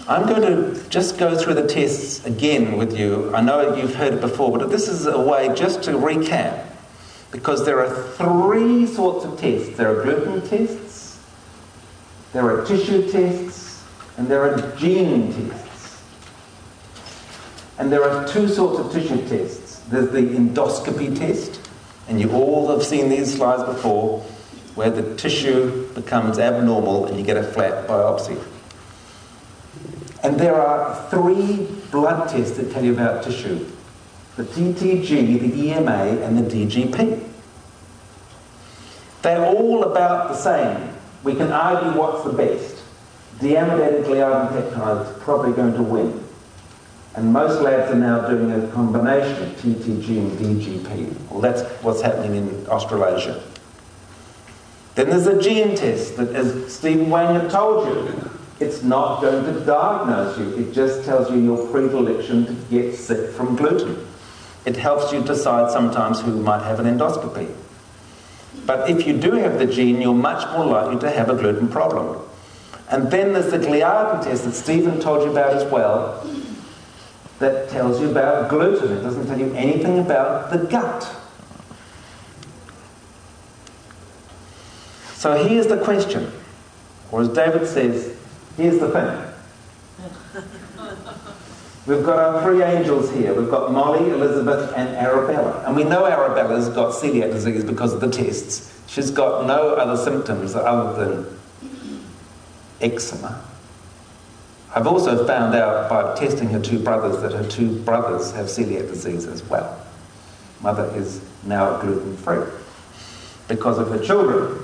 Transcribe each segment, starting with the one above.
I'm going to just go through the tests again with you. I know you've heard it before, but this is a way just to recap, because there are 3 sorts of tests. There are gluten tests, there are tissue tests, and there are gene tests. And there are 2 sorts of tissue tests. There's the endoscopy test, and you all have seen these slides before, where the tissue becomes abnormal and you get a flat biopsy. And there are 3 blood tests that tell you about tissue: the TTG, the EMA, and the DGP. They're all about the same. We can argue what's the best. Deamidated gliadin peptide is probably going to win. And most labs are now doing a combination of TTG and DGP. Well, that's what's happening in Australasia. Then there's a gene test that, as Stephen Wayne had told you, it's not going to diagnose you. It just tells you your predilection to get sick from gluten. It helps you decide sometimes who might have an endoscopy. But if you do have the gene, you're much more likely to have a gluten problem. And then there's the gliadin test that Stephen told you about as well, that tells you about gluten. It doesn't tell you anything about the gut. So here's the question, or as David says, here's the thing. We've got our 3 angels here. We've got Molly, Elizabeth, and Arabella. And we know Arabella's got celiac disease because of the tests. She's got no other symptoms other than eczema. I've also found out by testing her 2 brothers that her 2 brothers have celiac disease as well. Mother is now gluten-free because of her children.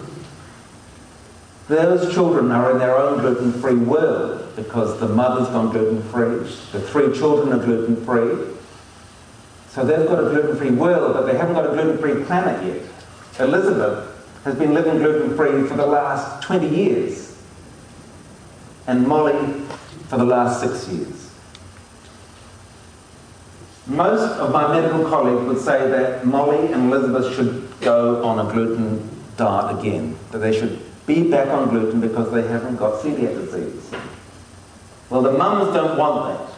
Those children are in their own gluten-free world because the mother's gone gluten-free, the 3 children are gluten-free. So they've got a gluten-free world, but they haven't got a gluten-free planet yet. Elizabeth has been living gluten-free for the last 20 years, and Molly for the last 6 years. Most of my medical colleagues would say that Molly and Elizabeth should go on a gluten diet again, that they should be back on gluten because they haven't got celiac disease. Well, the mums don't want that.